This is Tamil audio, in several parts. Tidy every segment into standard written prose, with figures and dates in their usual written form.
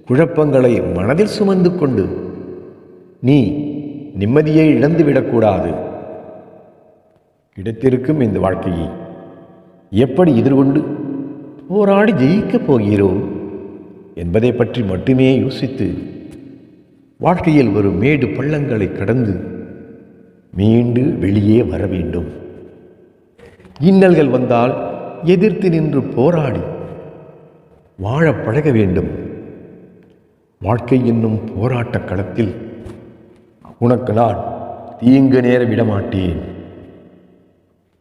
குழப்பங்களை மனதில் சுமந்து கொண்டு நீ நிம்மதியை இழந்துவிடக்கூடாது. கிடைத்திருக்கும் இந்த வாழ்க்கையை எப்படி எதிர்கொண்டு போராடி ஜெயிக்கப் போகிறோம் என்பதை பற்றி மட்டுமே யோசித்து வாழ்க்கையில் ஒரு மேடு பள்ளங்களை கடந்து மீண்டு வெளியே வர வேண்டும். இன்னல்கள் வந்தால் எதிர்த்து நின்று போராடி வாழ பழக வேண்டும். வாழ்க்கை என்னும் போராட்ட களத்தில் உனக்கு நான் தீங்கு நேர விடமாட்டேன்.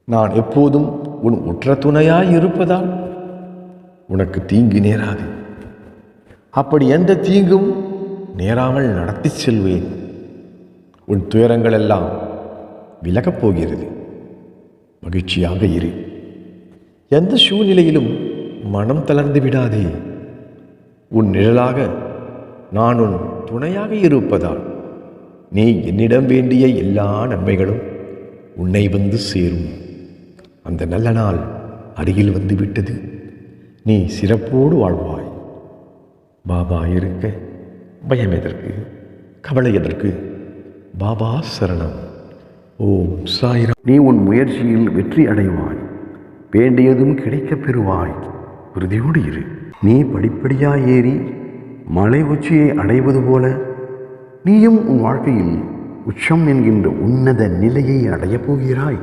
நான் எப்போதும் உன் உற்ற துணையாய் இருப்பதால் உனக்கு தீங்கு நேராது. அப்படி எந்த தீங்கும் நேராமல் நடத்தி செல்வேன். உன் துயரங்கள் எல்லாம் விலகப் போகிறது. மகிழ்ச்சியாக இரு. எந்த சூழ்நிலையிலும் மனம் தளர்ந்து விடாதே. உன் நிழலாக நான் உன் துணையாக இருப்பதால் நீ என்னிடம் வேண்டிய எல்லா நன்மைகளும் உன்னை வந்து சேரும். அந்த நல்ல நாள் அருகில் வந்து விட்டது. நீ சிறப்போடு வாழ்வாய். பாபா இருக்க பயம் எதற்கு, கவலை எதற்கு? பாபா சரணம். ஓம் சாய்ராம். நீ உன் முயற்சியில் வெற்றி அடைவாய். வேண்டியதும் கிடைக்கப் பெறுவாய். உறுதியோடு இரு. நீ படிப்படியாய் ஏறி மலை உச்சியை அடைவது போல நீயும் உன் வாழ்க்கையில் உச்சம் என்கின்ற உன்னத நிலையை அடையப் போகிறாய்.